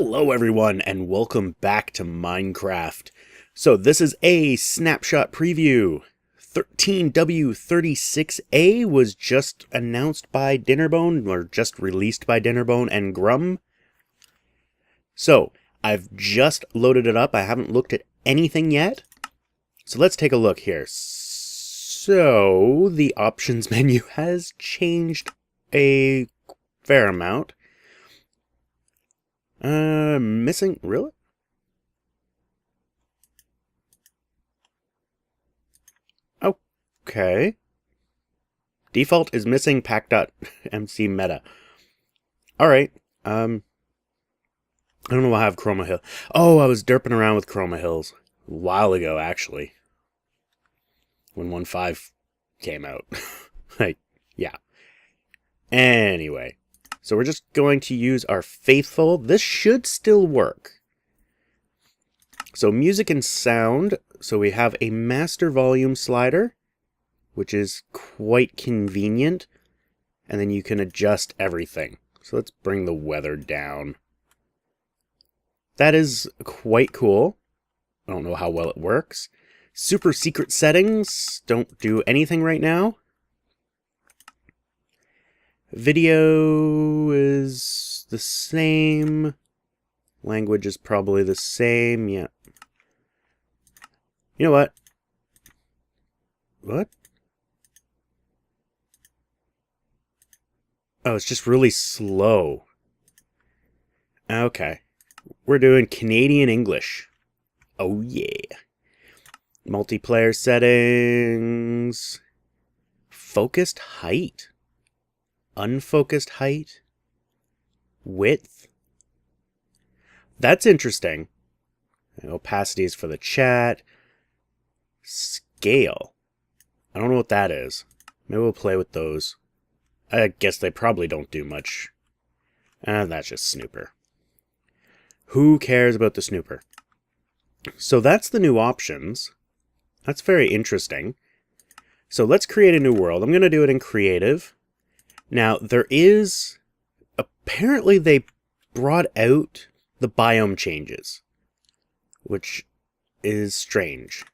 Hello everyone and welcome back to Minecraft. So this is a snapshot preview. 13W36A was just announced by Dinnerbone, or just released by Dinnerbone and Grum. So I've just loaded it up. I haven't looked at anything yet. So let's take a look here. So the options menu has changed a fair amount. Missing, really? Okay. Default is missing pack.mc meta. Alright, I don't know why I have Chroma Hill. Oh, I was derping around with Chroma Hills a while ago, actually. When 1.5 came out. Like, yeah. Anyway. So we're just going to use our faithful. This should still work. So music and sound. So we have a master volume slider, which is quite convenient. And then you can adjust everything. So let's bring the weather down. That is quite cool. I don't know how well it works. Super secret settings don't do anything right now. Video is the same. Language is probably the same. Yeah. You know what? What? Oh, it's just really slow. Okay. We're doing Canadian English. Oh, yeah. Multiplayer settings. Focused height. Unfocused height. Width. That's interesting. Opacity is for the chat. Scale. I don't know what that is. Maybe we'll play with those. I guess they probably don't do much. That's just snooper. Who cares about the snooper? So that's the new options. That's very interesting. So let's create a new world. I'm going to do it in creative. Now, there is... Apparently they brought out the biome changes, which is strange.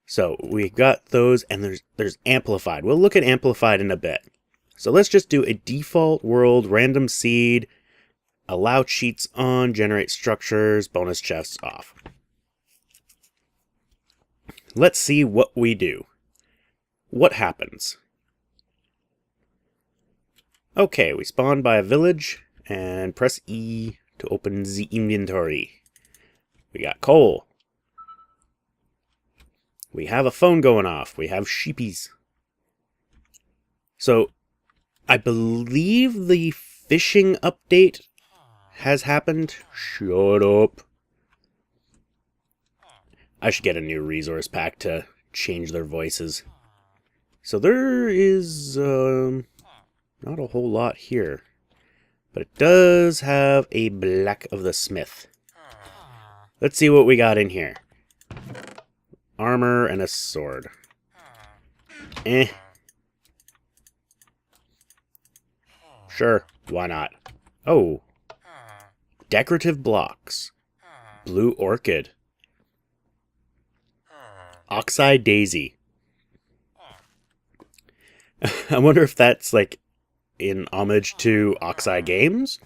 So we got those, and there's amplified. We'll look at amplified in a bit. So let's just do a default world, random seed, allow cheats on, generate structures, bonus chests off. Let's see what we do. What happens? Okay, we spawn by a village, and press E to open the inventory. We got coal. We have a phone going off. We have sheepies. So, I believe the fishing update has happened. Shut up. I should get a new resource pack to change their voices. So there is, not a whole lot here. But it does have a Black of the Smith. Let's see what we got in here. Armor and a sword. Sure, why not? Oh. Decorative blocks. Blue orchid. Oxeye daisy. I wonder if that's like in homage to Oxeye Games.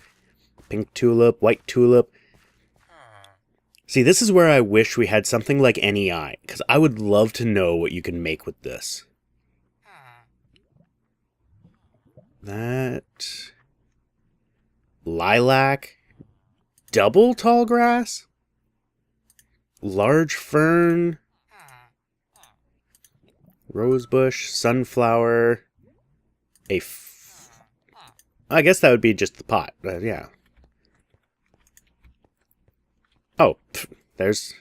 Pink tulip, white tulip. See, this is where I wish we had something like NEI, because I would love to know what you can make with this. That... Lilac. Double tall grass? Large fern. Rosebush, sunflower. I guess that would be just the pot, yeah. Oh, there's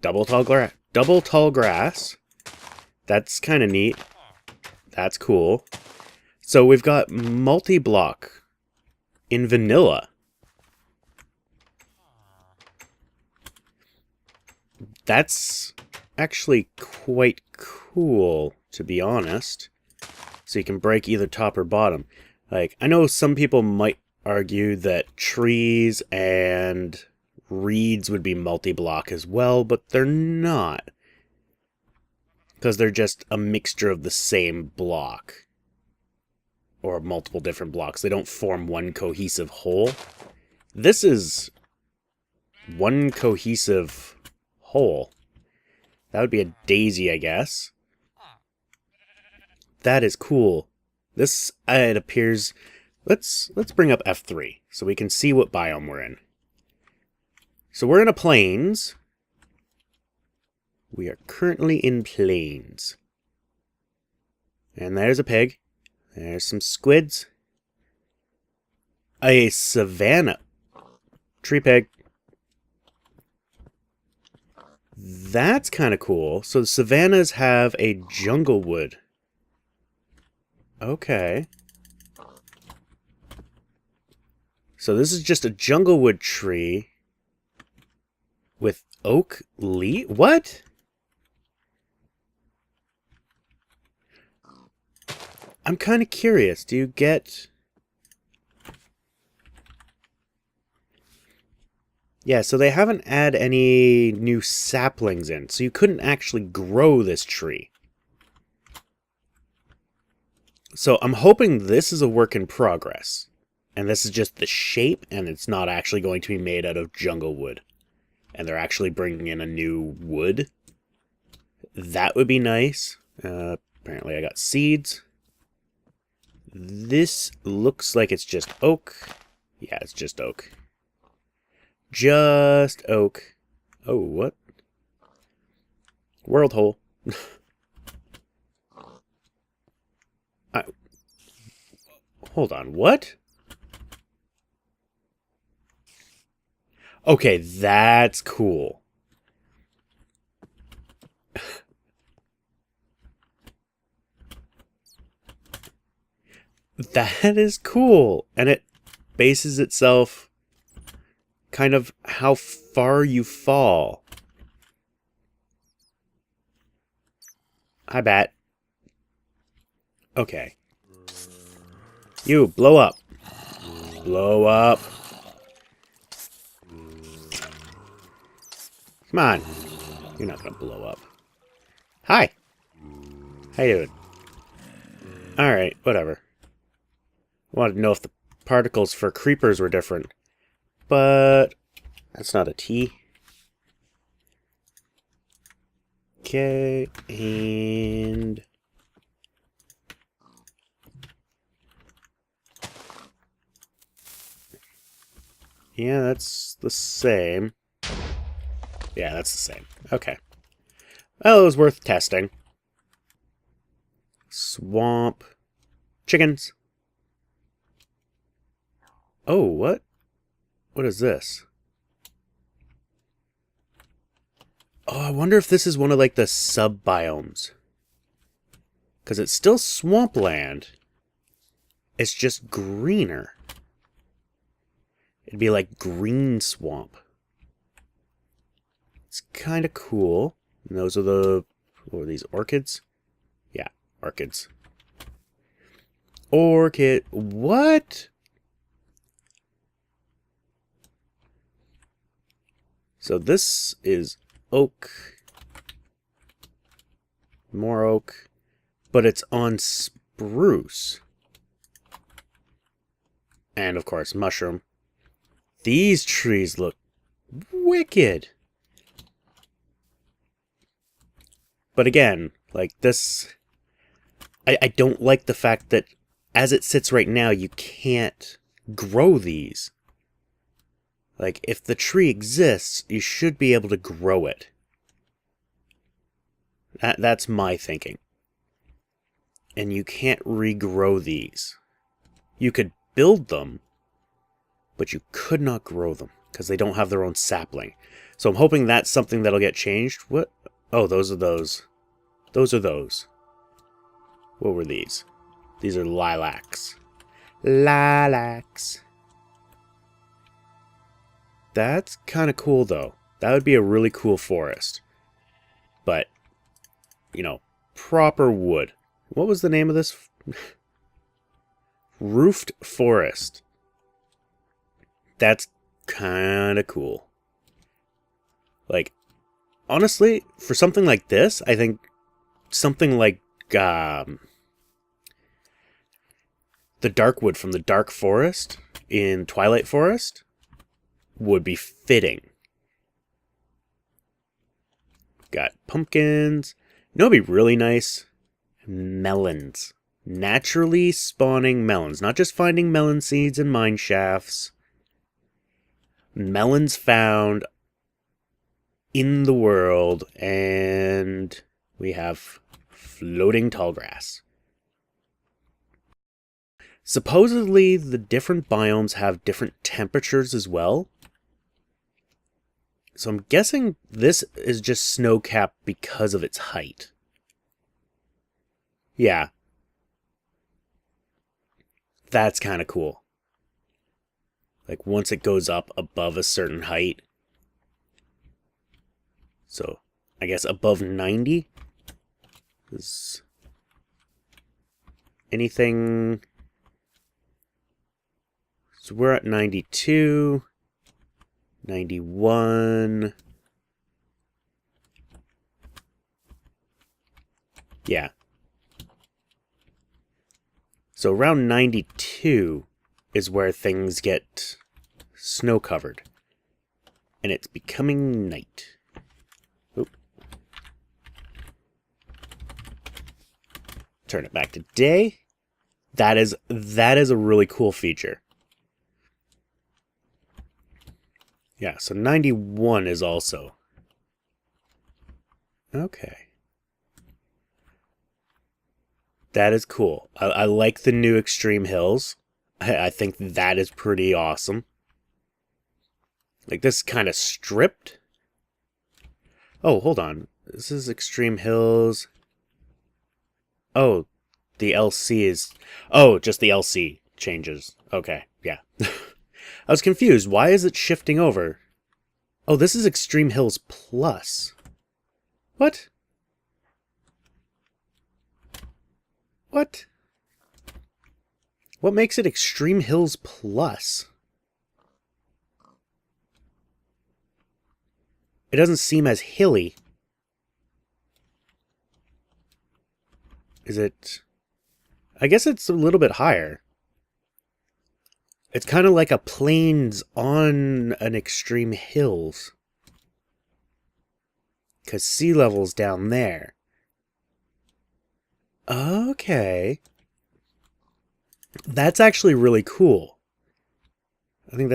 double tall grass. That's kind of neat. That's cool. So we've got multi-block in vanilla. That's actually quite cool, to be honest. So you can break either top or bottom. Like, I know some people might argue that trees and reeds would be multi-block as well, but they're not. Because they're just a mixture of the same block. Or multiple different blocks. They don't form one cohesive whole. This is one cohesive whole. That would be a daisy, I guess. That is cool. This, it appears... Let's bring up F3 so we can see what biome we're in. So we're in a plains. We are currently in plains. And there's a pig. There's some squids. A savanna. Tree pig. That's kind of cool. So the savannas have a jungle wood. Okay. So this is just a jungle wood tree with oak leaf. What? I'm kind of curious. Do you get... Yeah, so they haven't added any new saplings in, so you couldn't actually grow this tree. So I'm hoping this is a work in progress. And this is just the shape, and it's not actually going to be made out of jungle wood. And they're actually bringing in a new wood. That would be nice. Apparently I got seeds. This looks like it's just oak. Yeah, it's just oak. Just oak. Oh, what? World hole. Hold on, what? Okay, that's cool. That is cool. And it bases itself kind of how far you fall. I bet. Okay. You, blow up. Blow up. Come on. You're not gonna blow up. Hi. How you doing? Alright, whatever. I wanted to know if the particles for creepers were different. But that's not a T. Okay, and... yeah, that's the same. Yeah, that's the same. Okay. Well, it was worth testing. Swamp. Chickens. Oh, what? What is this? Oh, I wonder if this is one of, like, the sub-biomes. Because it's still swampland. It's just greener. It'd be like green swamp. It's kind of cool. And those are the... what are these? Orchids? Yeah, orchids. Orchid... what? So this is oak. More oak. But it's on spruce. And, of course, mushroom. These trees look wicked. But again, like this... I don't like the fact that as it sits right now, you can't grow these. Like, if the tree exists, you should be able to grow it. That's my thinking. And you can't regrow these. You could build them, but you could not grow them, because they don't have their own sapling. So I'm hoping that's something that'll get changed. What? Oh, those are those. Those are those. What were these? These are lilacs. Lilacs. That's kind of cool, though. That would be a really cool forest. But, you know, proper wood. What was the name of this? Roofed forest. That's kind of cool. Like, honestly, for something like this, I think something like the Darkwood from the Dark Forest in Twilight Forest would be fitting. Got pumpkins. You know what'd be really nice? Melons. Naturally spawning melons. Not just finding melon seeds in mine shafts. Melons found in the world, and we have floating tall grass. Supposedly, the different biomes have different temperatures as well. So I'm guessing this is just snow-capped because of its height. Yeah. That's kind of cool. Like, once it goes up above a certain height. So, I guess above 90 is anything. So we're at 92, 91. Yeah. So around 92 is where things get snow covered. And it's becoming night. Oop. Turn it back to day. That is a really cool feature. Yeah, so 91 is also. Okay. That is cool. I like the new extreme hills. I think that is pretty awesome. Like, this kind of stripped. Oh, hold on. This is extreme hills. Oh, the LC is. Oh, just the LC changes. Okay, yeah. I was confused. Why is it shifting over? Oh, this is Extreme Hills Plus. What? What? What makes it Extreme Hills Plus? It doesn't seem as hilly. Is it? I guess it's a little bit higher. It's kind of like a plains on an extreme hills. Because sea level's down there. Okay. That's actually really cool. I think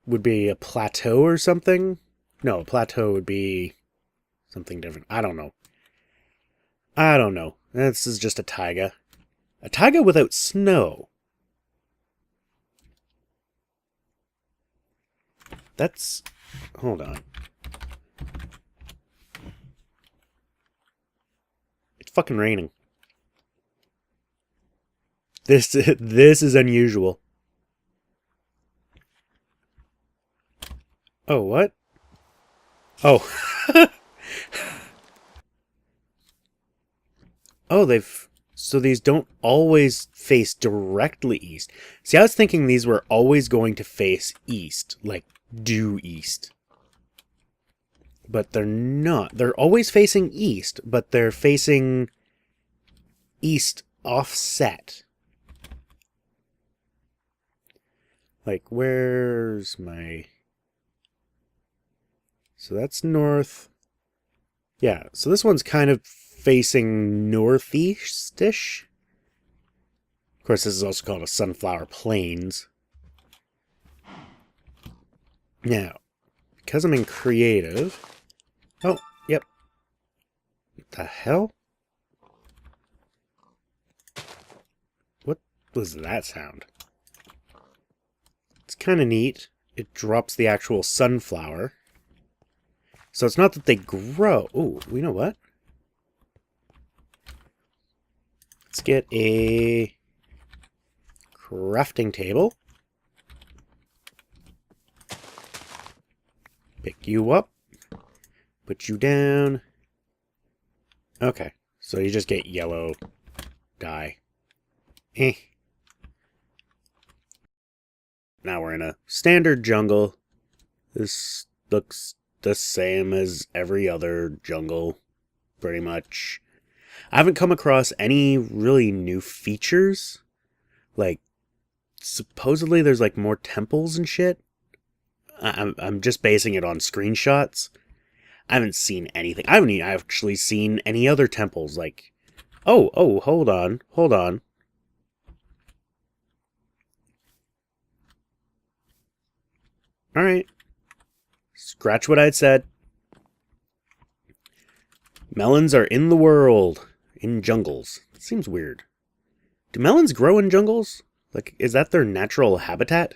would be a plateau or something. No, a plateau would be something different. I don't know. This is just a taiga. A taiga without snow. That's... Hold on. It's fucking raining. This is unusual. Oh, what? Oh. Oh, so these don't always face directly east. See, I was thinking these were always going to face east, like due east. But they're not. They're always facing east, but they're facing east offset. Like, where's my... So that's north. Yeah, so this one's kind of facing northeast-ish. Of course, this is also called a sunflower plains. Now, because I'm in creative... Oh, yep. What the hell? What was that sound? It's kind of neat. It drops the actual sunflower. So it's not that they grow. Oh, you know what? Let's get a crafting table. Pick you up. Put you down. Okay. So you just get yellow dye. now we're in a standard jungle. This looks the same as every other jungle, pretty much. I haven't come across any really new features. Like, supposedly there's like more temples and shit. I'm just basing it on screenshots. I haven't seen anything. I haven't even actually seen any other temples. Like, oh, hold on. Alright. Scratch what I'd said. Melons are in the world. In jungles. It seems weird. Do melons grow in jungles? Like, is that their natural habitat?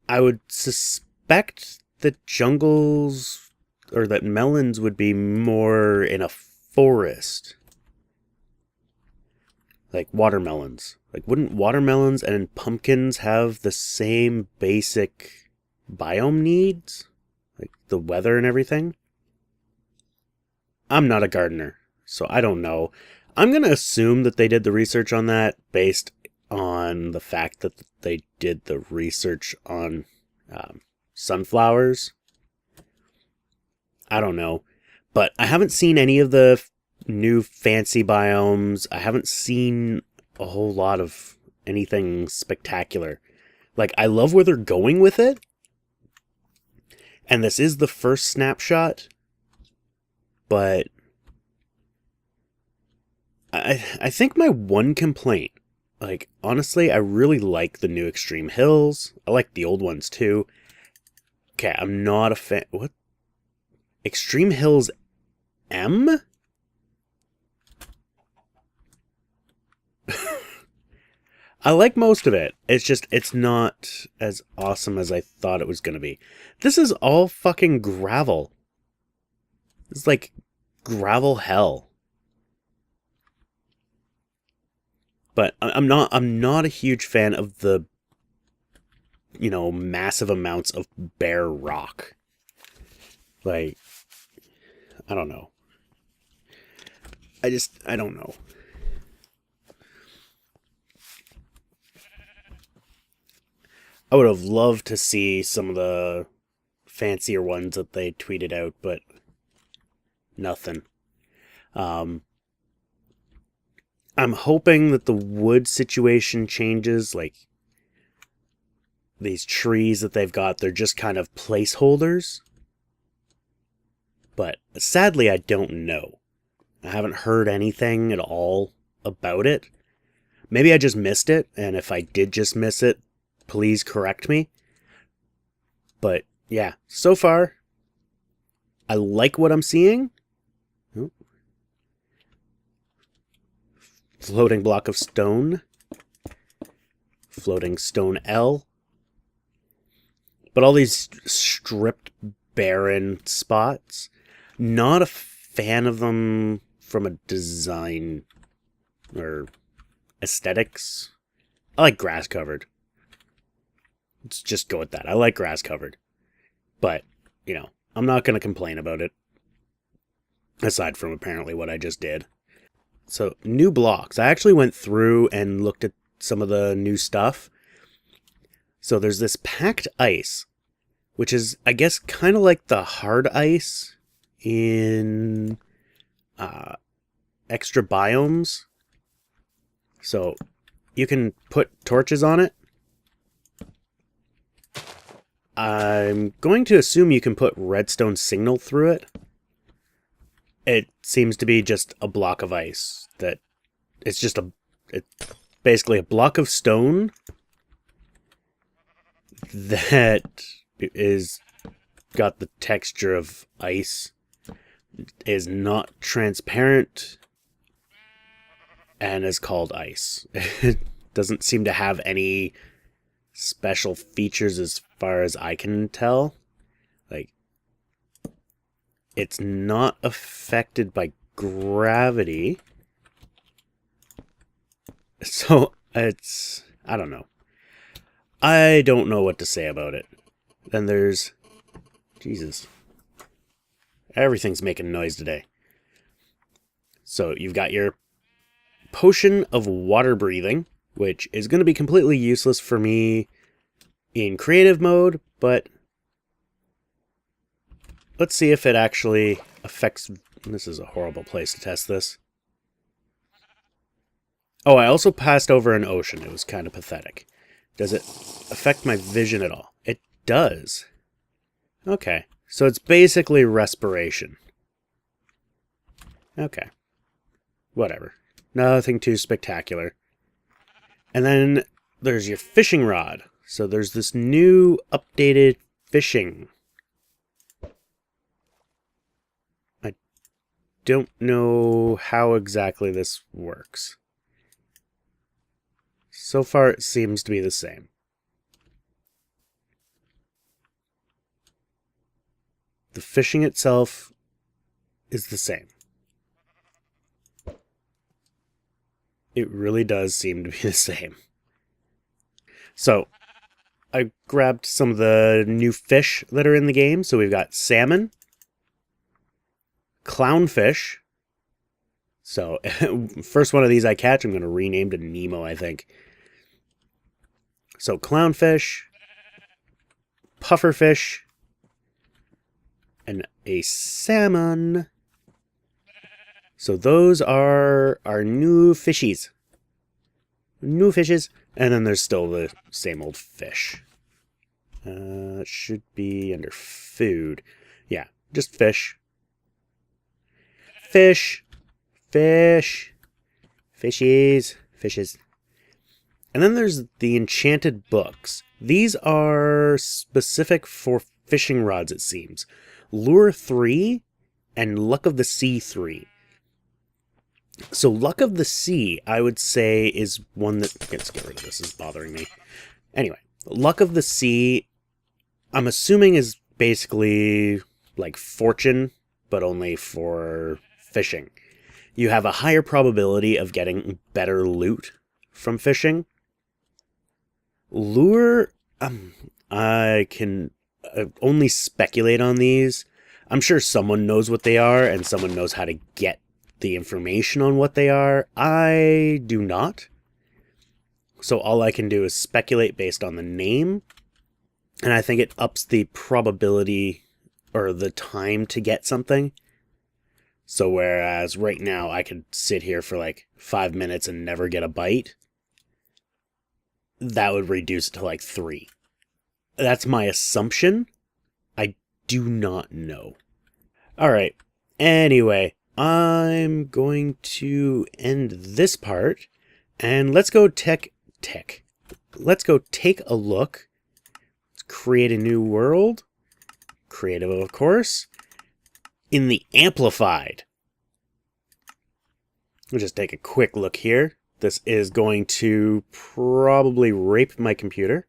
I would suspect that jungles, or that melons would be more in a forest. Like watermelons. Like, wouldn't watermelons and pumpkins have the same basic biome needs? Like, the weather and everything? I'm not a gardener, so I don't know. I'm going to assume that they did the research on that based on the fact that they did the research on sunflowers. I don't know. But I haven't seen any of the new fancy biomes. I haven't seen a whole lot of anything spectacular. Like, I love where they're going with it. And this is the first snapshot. But I think my one complaint, like, honestly, I really like the new Extreme Hills. I like the old ones too. Okay, I'm not a fan. What? Extreme Hills M? I like most of it. It's just, it's not as awesome as I thought it was going to be. This is all fucking gravel. It's like gravel hell. But I'm not a huge fan of the, massive amounts of bare rock. Like, I don't know. I don't know. I would have loved to see some of the fancier ones that they tweeted out, but nothing. I'm hoping that the wood situation changes. Like, these trees that they've got, they're just kind of placeholders. But sadly, I don't know. I haven't heard anything at all about it. Maybe I just missed it, and if I did just miss it, please correct me. But yeah, so far, I like what I'm seeing. Oh. Floating block of stone. Floating stone L. But all these stripped, barren spots. Not a fan of them from a design or aesthetics. I like grass covered. Let's just go with that. I like grass covered. But, I'm not going to complain about it. Aside from apparently what I just did. So, new blocks. I actually went through and looked at some of the new stuff. So there's this packed ice, which is, I guess, kind of like the hard ice in extra biomes. So you can put torches on it. I'm going to assume you can put redstone signal through it. It seems to be just a block of ice. It's basically a block of stone that is got the texture of ice, is not transparent, and is called ice. It doesn't seem to have any special features as far as I can tell. Like, it's not affected by gravity. So, I don't know. I don't know what to say about it. Then there's... Jesus. Everything's making noise today. So, you've got your potion of water breathing, which is going to be completely useless for me in creative mode, but let's see if it actually affects... This is a horrible place to test this. Oh, I also passed over an ocean. It was kind of pathetic. Does it affect my vision at all? It does. Okay, so it's basically respiration. Okay. Whatever. Nothing too spectacular. And then there's your fishing rod. So there's this new updated fishing. I don't know how exactly this works. So far it seems to be the same. The fishing itself is the same. It really does seem to be the same. So, I grabbed some of the new fish that are in the game. So we've got salmon, clownfish. So, first one of these I catch, I'm going to rename to Nemo, I think. So, clownfish, pufferfish, and a salmon. So those are our new fishies. New fishes. And then there's still the same old fish. It should be under food. Yeah, just fish. Fish. Fish. Fishies. Fishes. And then there's the enchanted books. These are specific for fishing rods, it seems. Lure 3 and Luck of the Sea 3. So Luck of the Sea, I would say, is one that... Let's get rid of this. This is bothering me. Anyway, Luck of the Sea, I'm assuming is basically like fortune, but only for fishing. You have a higher probability of getting better loot from fishing. Lure, I can only speculate on these. I'm sure someone knows what they are, and someone knows how to get the information on what they are. I do not. So all I can do is speculate based on the name, and I think it ups the probability or the time to get something. So whereas right now I could sit here for like 5 minutes and never get a bite, that would reduce it to like 3. That's my assumption. I do not know. Alright, anyway, I'm going to end this part, and let's go Let's go take a look. Let's create a new world. Creative, of course. In the Amplified. We'll just take a quick look here. This is going to probably rape my computer.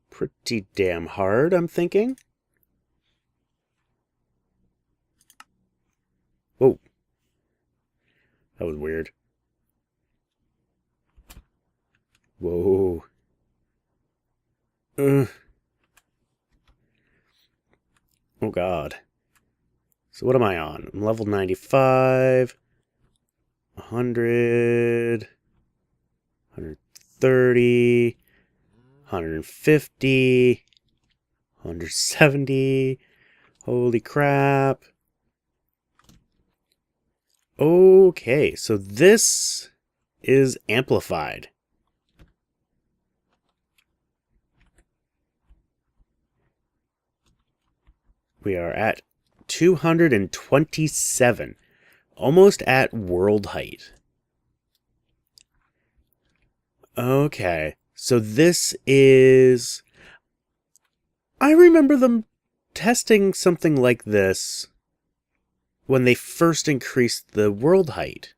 Pretty damn hard, I'm thinking. Whoa. That was weird. Whoa. Oh god. So what am I on? I'm level 95. 100. 130. 150. 170. Holy crap. Okay, so this is Amplified. We are at 227. Almost at world height. Okay, so this is... I remember them testing something like this when they first increased the world height.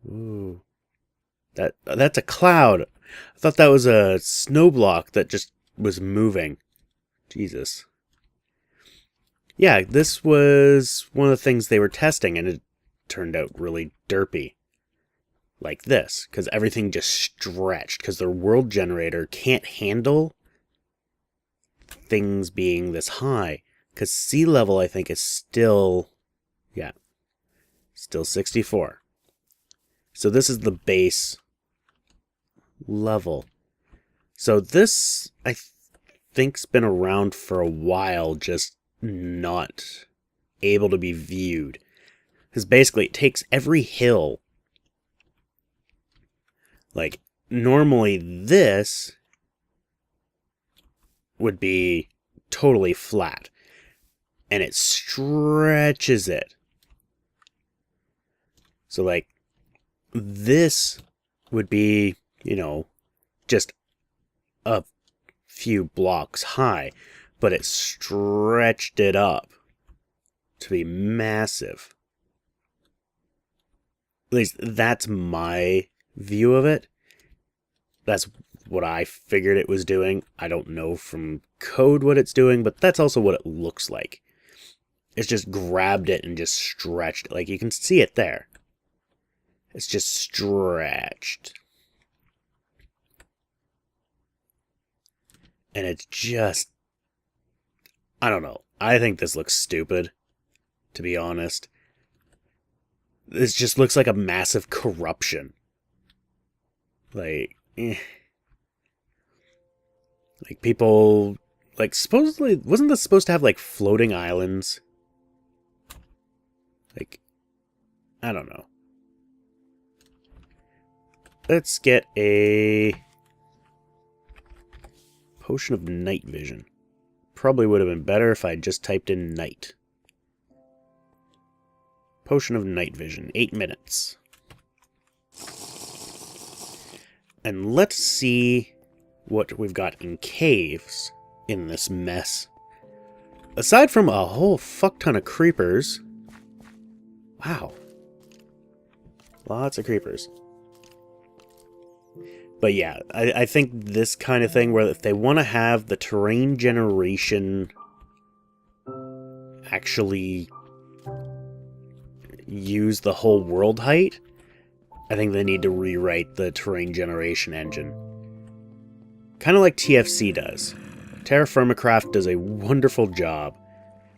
Ooh. That's a cloud. I thought that was a snow block that just was moving. Jesus. Yeah, this was one of the things they were testing, and it turned out really derpy. Like this, because everything just stretched, because their world generator can't handle things being this high. Because sea level, I think, is still, yeah, still 64. So this is the base level. So this, I think's been around for a while, just not able to be viewed. Because basically it takes every hill. Like, normally this would be totally flat. And it stretches it. So, like, this would be, you know, just a few blocks high. But it stretched it up to be massive. At least that's my view of it. That's what I figured it was doing. I don't know from code what it's doing, but that's also what it looks like. It's just grabbed it and just stretched it. Like, you can see it there. It's just stretched. And it's just... I don't know. I think this looks stupid, to be honest. This just looks like a massive corruption. Like, Like, people... Like, supposedly... Wasn't this supposed to have, like, floating islands? Like, I don't know. Let's get a potion of night vision. Probably would have been better if I just typed in night. Potion of night vision, 8 minutes. And let's see what we've got in caves in this mess. Aside from a whole fuck ton of creepers. Wow. Lots of creepers. But yeah, I think this kind of thing where if they want to have the terrain generation actually use the whole world height, I think they need to rewrite the terrain generation engine. Kind of like TFC does. Terra Firmacraft does a wonderful job.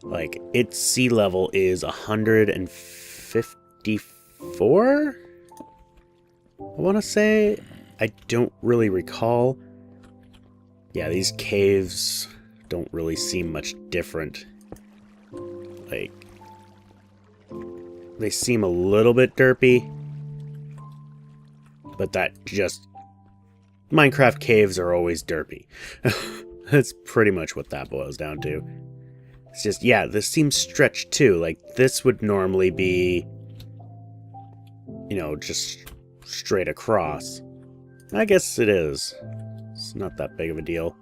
Like, its sea level is 154? I want to say... I don't really recall. Yeah, these caves don't really seem much different. Like, they seem a little bit derpy. But that just... Minecraft caves are always derpy. That's pretty much what that boils down to. It's just, yeah, this seems stretched too. Like, this would normally be, you know, just straight across. I guess it is. It's not that big of a deal.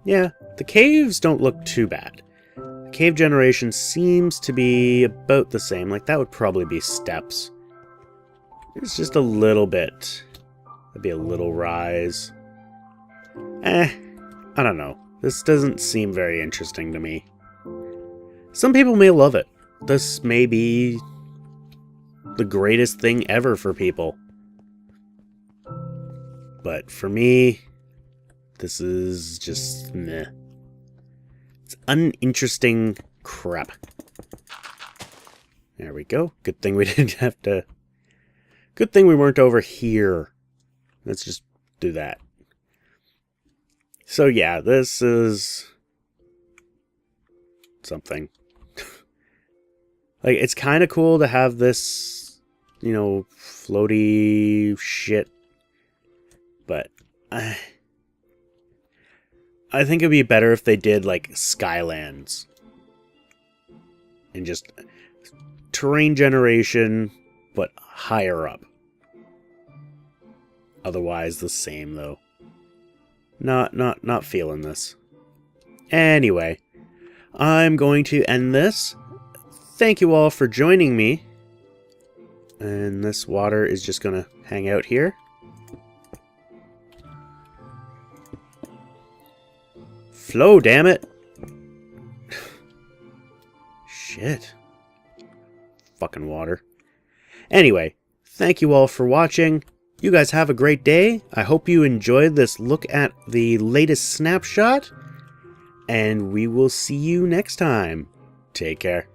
Yeah, the caves don't look too bad. The cave generation seems to be about the same. Like, that would probably be steps. It's just a little bit. That'd be a little rise. I don't know. This doesn't seem very interesting to me. Some people may love it. This may be the greatest thing ever for people. But for me, this is just meh. It's uninteresting crap. There we go. Good thing we didn't have to... Good thing we weren't over here. Let's just do that. So yeah, this is... something. Like, it's kind of cool to have this, you know, floaty shit. But I think it'd be better if they did, like, Skylands. And just terrain generation, but higher up. Otherwise, the same, though. Not feeling this. Anyway, I'm going to end this. Thank you all for joining me. And this water is just going to hang out here. Flow, damn it! Shit. Fucking water. Anyway, thank you all for watching. You guys have a great day. I hope you enjoyed this look at the latest snapshot. And we will see you next time. Take care.